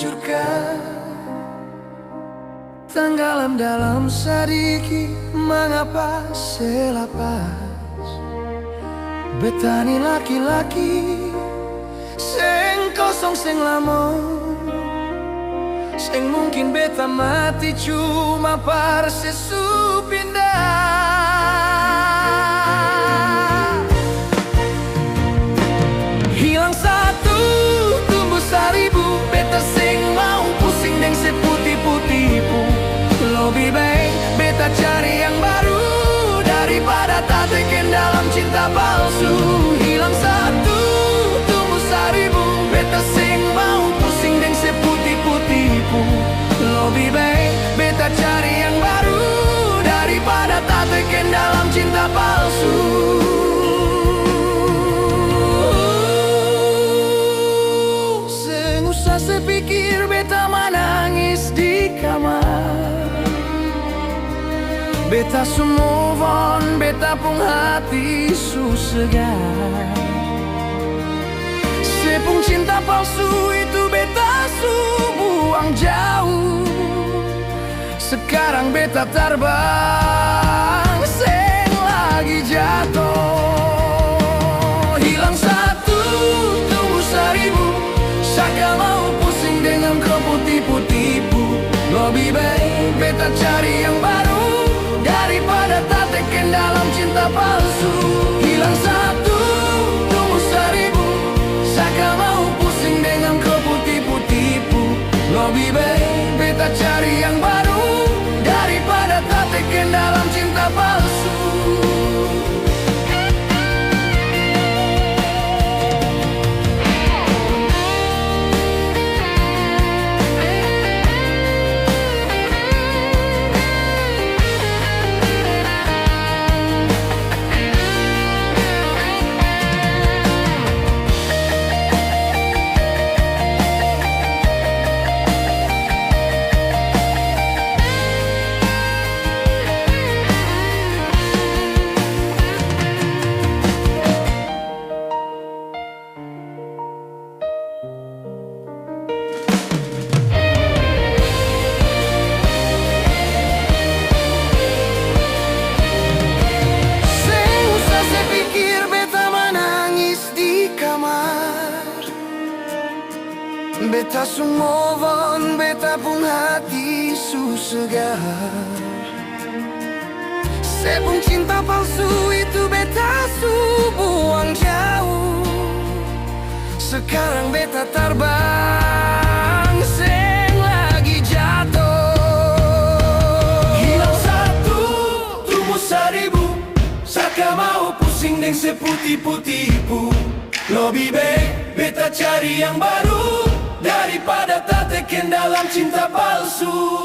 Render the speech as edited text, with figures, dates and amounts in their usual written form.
menghancurkan. Tenggelam dalam sedikit mengapa selepas. Betani laki-laki sing kosong sing lama, sing mungkin beta mati cuma parsesu pindah. Hilang satu, tumbuh seribu. Beta sing mau pusing deng seputih-putih-pu. Lebih baik beta cari yang baru daripada tak teken dalam cinta palsu. Hilang satu, tumbuh seribu. Beta sing mau pusing deng seputih-putih-pu. Lebih baik beta cari yang baru daripada tak teken dalam cinta palsu. Seng usah sepikir beta menangis di kamar. Beta su move on, beta pung hati su segar. Sepung cinta palsu itu beta su buang jauh. Sekarang beta terbang, seng lagi jatuh. Hilang satu, tumbuh seribu. Saka mau pusing dengan keputih-putih-pu. Lebih baik beta cari yang baru daripada tak teken dalam cinta palsu. Hilang satu, tumbuh seribu. Saka mau pusing dengan keputih-putih-pu. Lebih baik beta cari yang baru daripada tak teken dalam cinta palsu. Beta su move on, beta pun hati su segar. Sepung cinta palsu itu beta su buang jauh. Sekarang beta terbang, seng lagi jatuh. Hilang satu, tumbuh seribu. Saka mau pusing deng seputih-putih-pu. Lebih baik beta cari yang baru daripada tak teken dalam cinta palsu.